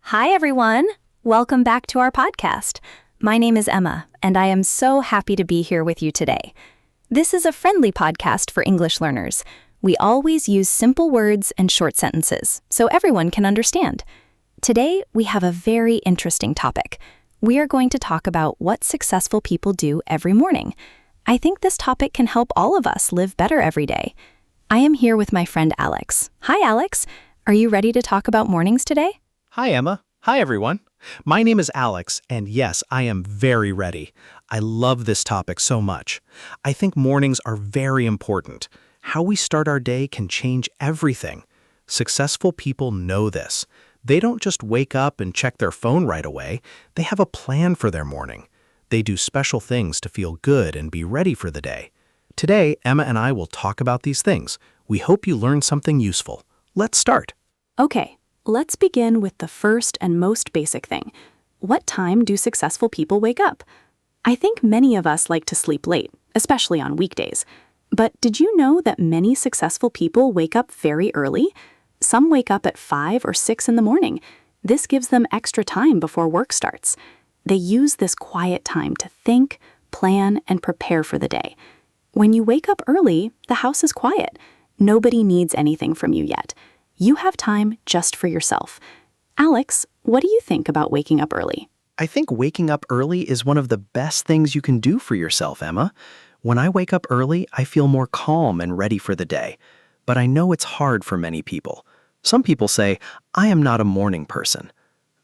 Hi, everyone. Welcome back to our podcast. My name is Emma, and I am so happy to be here with you today. This is a friendly podcast for English learners. We always use simple words and short sentences, so everyone can understand. Today, we have a very interesting topic. We are going to talk about what successful people do every morning. I think this topic can help all of us live better every day. I am here with my friend Alex. Hi, Alex. Are you ready to talk about mornings today? Hi, Emma. Hi, everyone. My name is Alex, and yes, I am very ready. I love this topic so much. I think mornings are very important. How we start our day can change everything. Successful people know this. They don't just wake up and check their phone right away. They have a plan for their morning. They do special things to feel good and be ready for the day. Today, Emma and I will talk about these things. We hope you learn something useful. Let's start. Okay, let's begin with the first and most basic thing. What time do successful people wake up? I think many of us like to sleep late, especially on weekdays. But did you know that many successful people wake up very early? Some wake up at 5 or 6 in the morning. This gives them extra time before work starts. They use this quiet time to think, plan, and prepare for the day. When you wake up early, the house is quiet. Nobody needs anything from you yet. You have time just for yourself. Alex, what do you think about waking up early? I think waking up early is one of the best things you can do for yourself, Emma. When I wake up early, I feel more calm and ready for the day. But I know it's hard for many people. Some people say, I am not a morning person.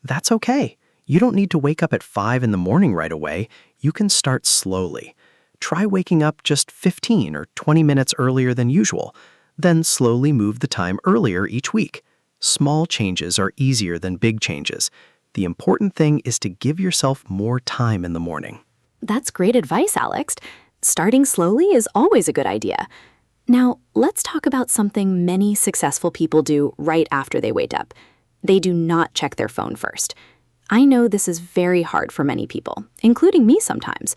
That's okay. You don't need to wake up at 5 in the morning right away. You can start slowly. Try waking up just 15 or 20 minutes earlier than usual. Then slowly move the time earlier each week. Small changes are easier than big changes. The important thing is to give yourself more time in the morning. That's great advice, Alex. Starting slowly is always a good idea. Now, let's talk about something many successful people do right after they wake up. They do not check their phone first. I know this is very hard for many people, including me sometimes.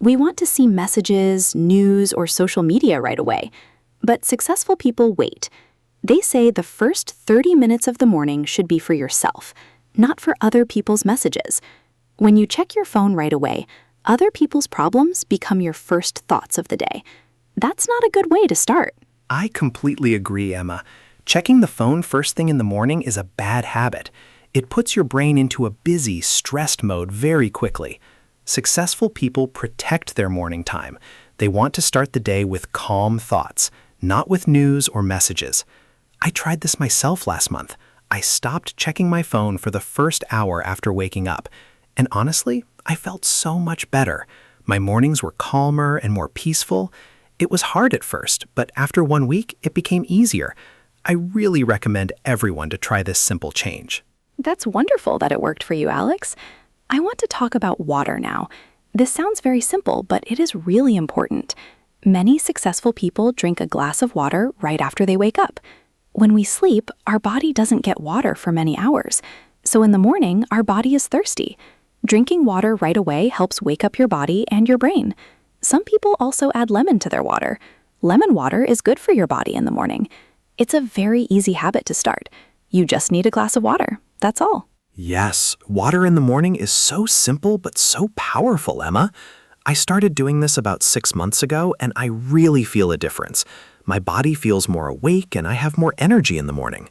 We want to see messages, news, or social media right away. But successful people wait. They say the first 30 minutes of the morning should be for yourself, not for other people's messages. When you check your phone right away, other people's problems become your first thoughts of the day. That's not a good way to start. I completely agree, Emma. Checking the phone first thing in the morning is a bad habit. It puts your brain into a busy, stressed mode very quickly. Successful people protect their morning time. They want to start the day with calm thoughts, not with news or messages. I tried this myself last month. I stopped checking my phone for the first hour after waking up. And honestly, I felt so much better. My mornings were calmer and more peaceful. It was hard at first, but after 1 week, it became easier. I really recommend everyone to try this simple change. That's wonderful that it worked for you, Alex. I want to talk about water now. This sounds very simple, but it is really important. Many successful people drink a glass of water right after they wake up. When we sleep, our body doesn't get water for many hours. So in the morning, our body is thirsty. Drinking water right away helps wake up your body and your brain. Some people also add lemon to their water. Lemon water is good for your body in the morning. It's a very easy habit to start. You just need a glass of water. That's all. Yes, water in the morning is so simple but so powerful, Emma. I started doing this about 6 months ago, and I really feel a difference. My body feels more awake, and I have more energy in the morning.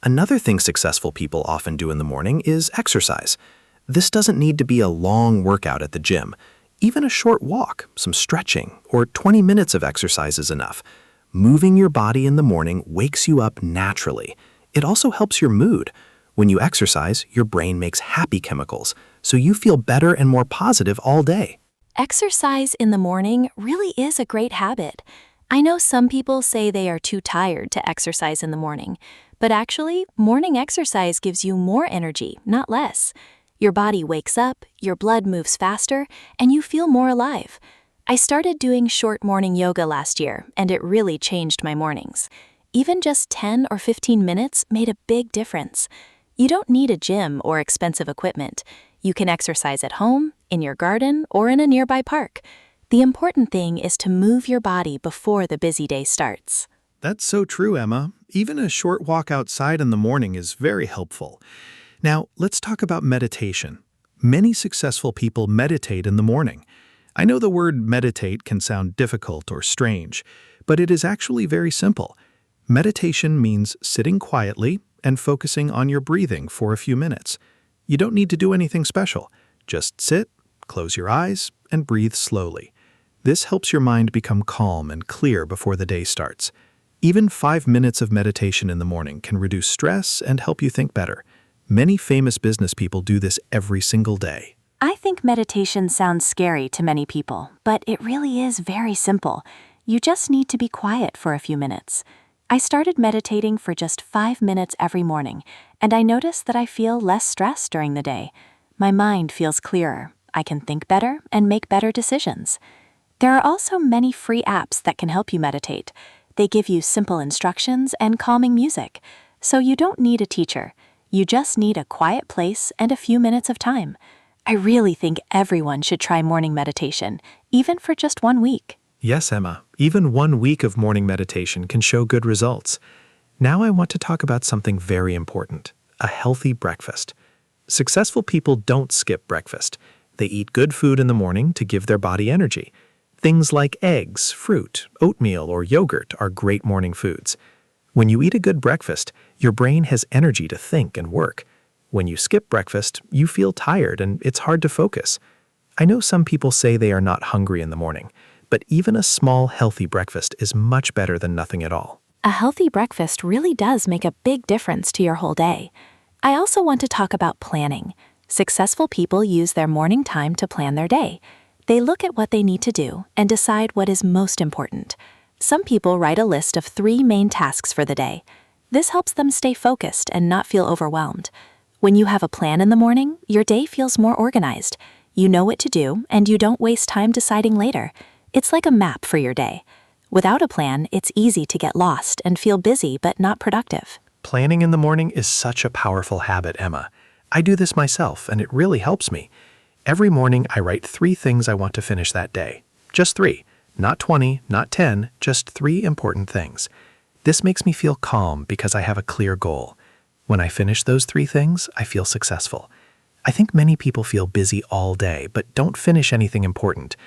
Another thing successful people often do in the morning is exercise. This doesn't need to be a long workout at the gym. Even a short walk, some stretching, or 20 minutes of exercise is enough. Moving your body in the morning wakes you up naturally. It also helps your mood. When you exercise, your brain makes happy chemicals, so you feel better and more positive all day. Exercise in the morning really is a great habit. I know some people say they are too tired to exercise in the morning, but actually, morning exercise gives you more energy, not less. Your body wakes up, your blood moves faster, and you feel more alive. I started doing short morning yoga last year, and it really changed my mornings. Even just 10 or 15 minutes made a big difference. You don't need a gym or expensive equipment. You can exercise at home, in your garden, or in a nearby park. The important thing is to move your body before the busy day starts. That's so true, Emma. Even a short walk outside in the morning is very helpful. Now, let's talk about meditation. Many successful people meditate in the morning. I know the word meditate can sound difficult or strange, but it is actually very simple. Meditation means sitting quietly and focusing on your breathing for a few minutes. You don't need to do anything special. Just sit, close your eyes, and breathe slowly. This helps your mind become calm and clear before the day starts. Even 5 minutes of meditation in the morning can reduce stress and help you think better. Many famous business people do this every single day. I think meditation sounds scary to many people, but it really is very simple. You just need to be quiet for a few minutes. I started meditating for just 5 minutes every morning, and I notice that I feel less stress during the day. My mind feels clearer. I can think better and make better decisions. There are also many free apps that can help you meditate. They give you simple instructions and calming music, so you don't need a teacher. You just need a quiet place and a few minutes of time. I really think everyone should try morning meditation, even for just 1 week. Yes, Emma, even 1 week of morning meditation can show good results. Now I want to talk about something very important, a healthy breakfast. Successful people don't skip breakfast. They eat good food in the morning to give their body energy. Things like eggs, fruit, oatmeal, or yogurt are great morning foods. When you eat a good breakfast, your brain has energy to think and work. When you skip breakfast, you feel tired and it's hard to focus. I know some people say they are not hungry in the morning, but even a small, healthy breakfast is much better than nothing at all. A healthy breakfast really does make a big difference to your whole day. I also want to talk about planning. Successful people use their morning time to plan their day. They look at what they need to do and decide what is most important. Some people write a list of 3 main tasks for the day. This helps them stay focused and not feel overwhelmed. When you have a plan in the morning, your day feels more organized. You know what to do, and you don't waste time deciding later. It's like a map for your day. Without a plan, it's easy to get lost and feel busy but not productive. Planning in the morning is such a powerful habit, Emma. I do this myself, and it really helps me. Every morning, I write 3 things I want to finish that day. Just 3. Not 20, not 10, just 3 important things. This makes me feel calm because I have a clear goal. When I finish those 3 things, I feel successful. I think many people feel busy all day, but don't finish anything important.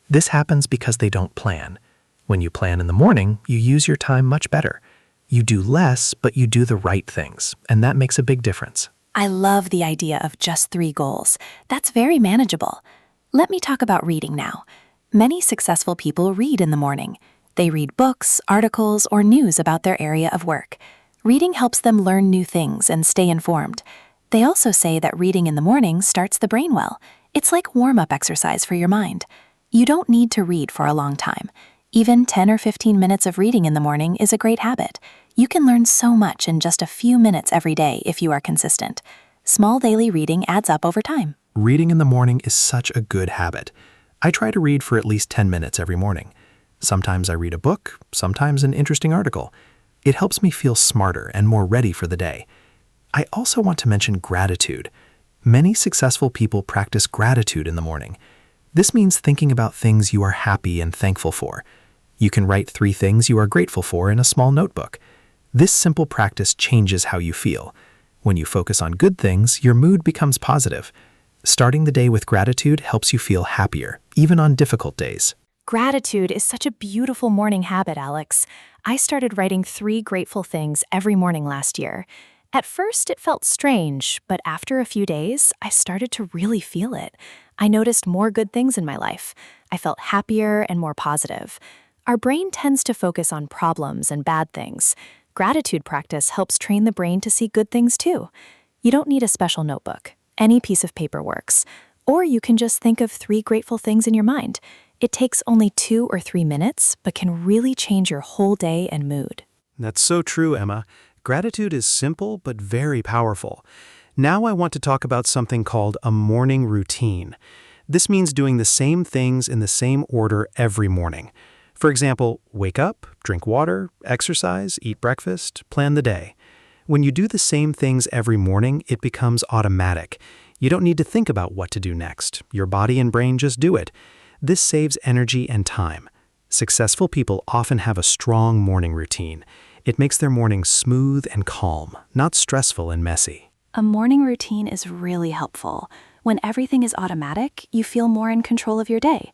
This happens because they don't plan. When you plan in the morning, you use your time much better. You do less, but you do the right things, and that makes a big difference. I love the idea of just 3 goals. That's very manageable. Let me talk about reading now. Many successful people read in the morning. They read books, articles, or news about their area of work. Reading helps them learn new things and stay informed. They also say that reading in the morning starts the brain well. It's like warm-up exercise for your mind. You don't need to read for a long time. Even 10 or 15 minutes of reading in the morning is a great habit. You can learn so much in just a few minutes every day if you are consistent. Small daily reading adds up over time. Reading in the morning is such a good habit. I try to read for at least 10 minutes every morning. Sometimes I read a book, sometimes an interesting article. It helps me feel smarter and more ready for the day. I also want to mention gratitude. Many successful people practice gratitude in the morning. This means thinking about things you are happy and thankful for. You can write 3 things you are grateful for in a small notebook. This simple practice changes how you feel. When you focus on good things, your mood becomes positive. Starting the day with gratitude helps you feel happier, even on difficult days. Gratitude is such a beautiful morning habit, Alex. I started writing 3 grateful things every morning last year. At first, it felt strange, but after a few days, I started to really feel it. I noticed more good things in my life. I felt happier and more positive. Our brain tends to focus on problems and bad things. Gratitude practice helps train the brain to see good things too. You don't need a special notebook. Any piece of paper works. Or you can just think of 3 grateful things in your mind. It takes only 2 or 3 minutes, but can really change your whole day and mood. That's so true, Emma. Gratitude is simple but very powerful. Now I want to talk about something called a morning routine. This means doing the same things in the same order every morning. For example, wake up, drink water, exercise, eat breakfast, plan the day. When you do the same things every morning, it becomes automatic. You don't need to think about what to do next. Your body and brain just do it. This saves energy and time. Successful people often have a strong morning routine. It makes their mornings smooth and calm, not stressful and messy. A morning routine is really helpful. When everything is automatic, you feel more in control of your day.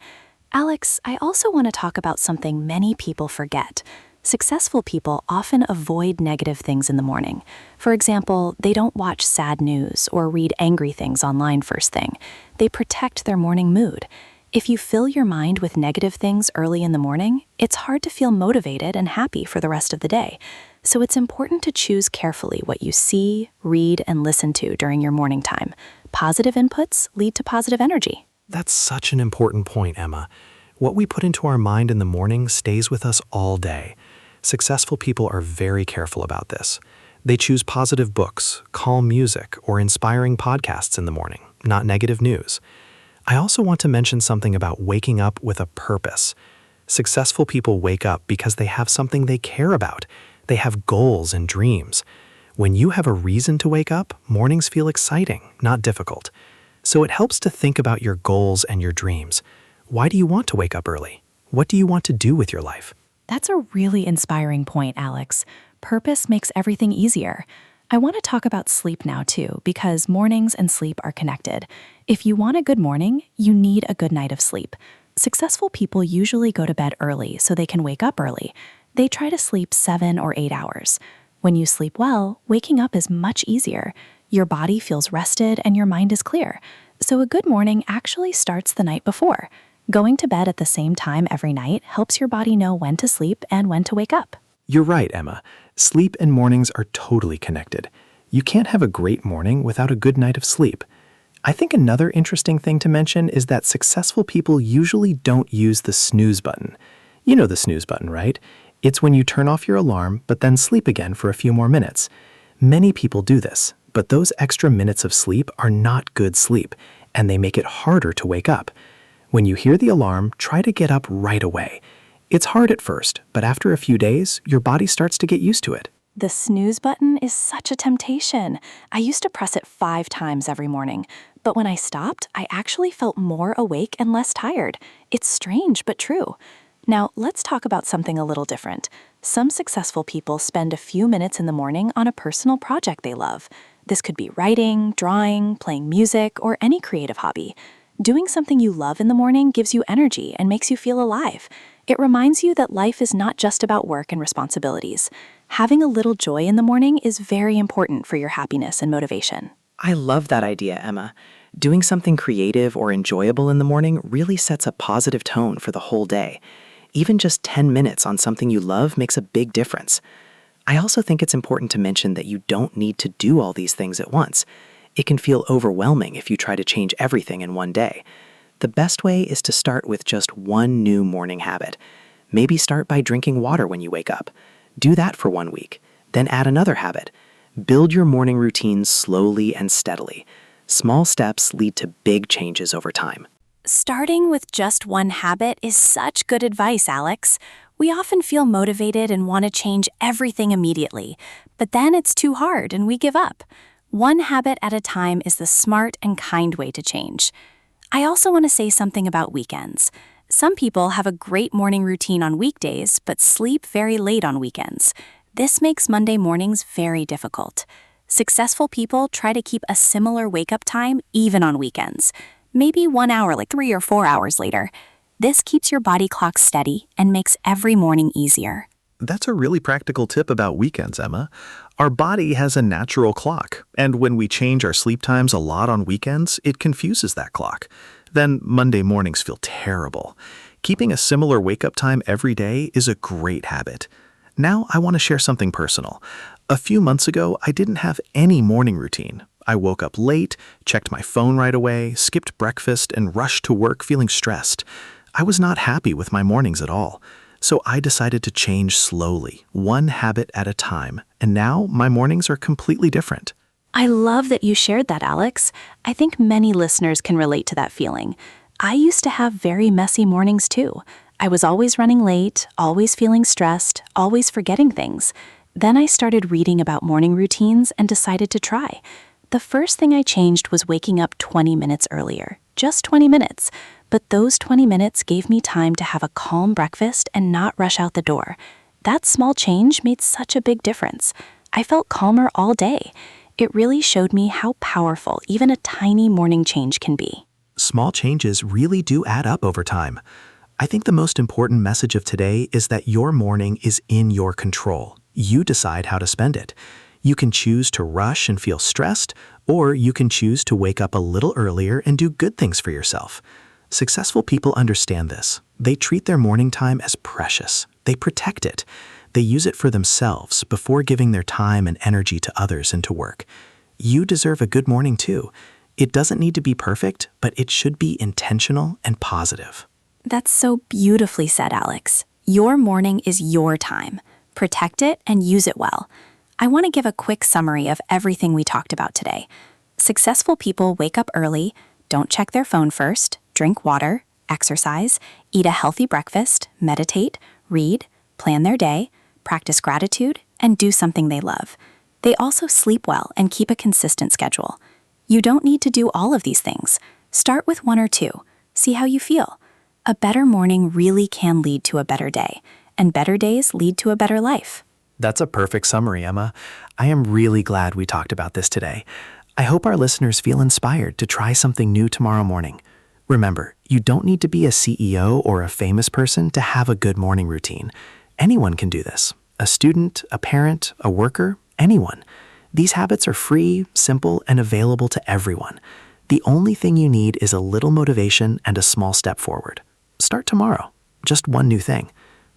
Alex, I also want to talk about something many people forget. Successful people often avoid negative things in the morning. For example, they don't watch sad news or read angry things online first thing. They protect their morning mood. If you fill your mind with negative things early in the morning, it's hard to feel motivated and happy for the rest of the day. So it's important to choose carefully what you see, read, and listen to during your morning time. Positive inputs lead to positive energy. That's such an important point, Emma. What we put into our mind in the morning stays with us all day. Successful people are very careful about this. They choose positive books, calm music, or inspiring podcasts in the morning, not negative news. I also want to mention something about waking up with a purpose. Successful people wake up because they have something they care about. They have goals and dreams. When you have a reason to wake up, mornings feel exciting, not difficult. So it helps to think about your goals and your dreams. Why do you want to wake up early? What do you want to do with your life? That's a really inspiring point, Alex. Purpose makes everything easier. I want to talk about sleep now too, because mornings and sleep are connected. If you want a good morning, you need a good night of sleep. Successful people usually go to bed early so they can wake up early. They try to sleep 7 or 8 hours. When you sleep well, waking up is much easier. Your body feels rested and your mind is clear. So a good morning actually starts the night before. Going to bed at the same time every night helps your body know when to sleep and when to wake up. You're right, Emma. Sleep and mornings are totally connected. You can't have a great morning without a good night of sleep. I think another interesting thing to mention is that successful people usually don't use the snooze button. You know the snooze button, right? It's when you turn off your alarm, but then sleep again for a few more minutes. Many people do this, but those extra minutes of sleep are not good sleep, and they make it harder to wake up. When you hear the alarm, try to get up right away. It's hard at first, but after a few days, your body starts to get used to it. The snooze button is such a temptation. I used to press it 5 times every morning, but when I stopped, I actually felt more awake and less tired. It's strange, but true. Now, let's talk about something a little different. Some successful people spend a few minutes in the morning on a personal project they love. This could be writing, drawing, playing music, or any creative hobby. Doing something you love in the morning gives you energy and makes you feel alive. It reminds you that life is not just about work and responsibilities. Having a little joy in the morning is very important for your happiness and motivation. I love that idea, Emma. Doing something creative or enjoyable in the morning really sets a positive tone for the whole day. Even just 10 minutes on something you love makes a big difference. I also think it's important to mention that you don't need to do all these things at once. It can feel overwhelming if you try to change everything in one day. The best way is to start with just one new morning habit. Maybe start by drinking water when you wake up. Do that for 1 week. Then add another habit. Build your morning routine slowly and steadily. Small steps lead to big changes over time. Starting with just one habit is such good advice, Alex. We often feel motivated and want to change everything immediately, but then it's too hard and we give up. One habit at a time is the smart and kind way to change. I also want to say something about weekends. Some people have a great morning routine on weekdays, but sleep very late on weekends. This makes Monday mornings very difficult. Successful people try to keep a similar wake-up time even on weekends. Maybe 1 hour, like 3 or 4 hours later. This keeps your body clock steady and makes every morning easier. That's a really practical tip about weekends, Emma. Our body has a natural clock, and when we change our sleep times a lot on weekends, it confuses that clock. Then Monday mornings feel terrible. Keeping a similar wake-up time every day is a great habit. Now I want to share something personal. A few months ago, I didn't have any morning routine. I woke up late, checked my phone right away, skipped breakfast, and rushed to work feeling stressed. I was not happy with my mornings at all. So I decided to change slowly, one habit at a time, and now my mornings are completely different. I love that you shared that, Alex. I think many listeners can relate to that feeling. I used to have very messy mornings too. I was always running late, always feeling stressed, always forgetting things. Then I started reading about morning routines and decided to try. The first thing I changed was waking up 20 minutes earlier, just 20 minutes. But those 20 minutes gave me time to have a calm breakfast and not rush out the door. That small change made such a big difference. I felt calmer all day. It really showed me how powerful even a tiny morning change can be. Small changes really do add up over time. I think the most important message of today is that your morning is in your control. You decide how to spend it. You can choose to rush and feel stressed, or you can choose to wake up a little earlier and do good things for yourself. Successful people understand this. They treat their morning time as precious. They protect it. They use it for themselves before giving their time and energy to others and to work. You deserve a good morning too. It doesn't need to be perfect, but it should be intentional and positive. That's so beautifully said, Alex. Your morning is your time. Protect it and use it well. I want to give a quick summary of everything we talked about today. Successful people wake up early, don't check their phone first, drink water, exercise, eat a healthy breakfast, meditate, read, plan their day, practice gratitude, and do something they love. They also sleep well and keep a consistent schedule. You don't need to do all of these things. Start with one or two. See how you feel. A better morning really can lead to a better day, and better days lead to a better life. That's a perfect summary, Emma. I am really glad we talked about this today. I hope our listeners feel inspired to try something new tomorrow morning. Remember, you don't need to be a CEO or a famous person to have a good morning routine. Anyone can do this. A student, a parent, a worker, anyone. These habits are free, simple, and available to everyone. The only thing you need is a little motivation and a small step forward. Start tomorrow. Just one new thing.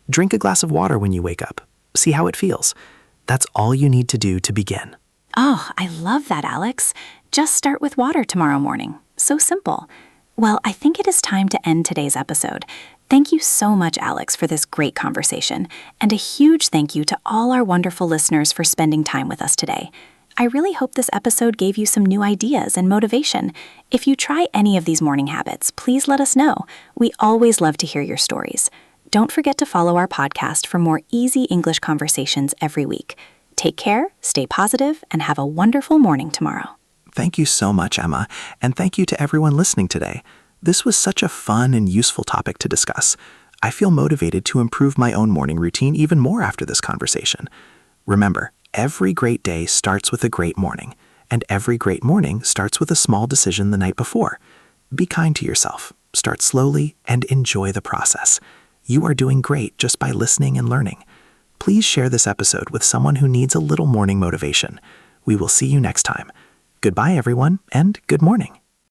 Drink a glass of water when you wake up. See how it feels. That's all you need to do to begin. Oh, I love that, Alex. Just start with water tomorrow morning. So simple. Well, I think it is time to end today's episode. Thank you so much, Alex, for this great conversation. And a huge thank you to all our wonderful listeners for spending time with us today. I really hope this episode gave you some new ideas and motivation. If you try any of these morning habits, please let us know. We always love to hear your stories. Don't forget to follow our podcast for more easy English conversations every week. Take care, stay positive, and have a wonderful morning tomorrow. Thank you so much, Emma, and thank you to everyone listening today. This was such a fun and useful topic to discuss. I feel motivated to improve my own morning routine even more after this conversation. Remember, every great day starts with a great morning, and every great morning starts with a small decision the night before. Be kind to yourself, start slowly, and enjoy the process. You are doing great just by listening and learning. Please share this episode with someone who needs a little morning motivation. We will see you next time. Goodbye, everyone, and good morning.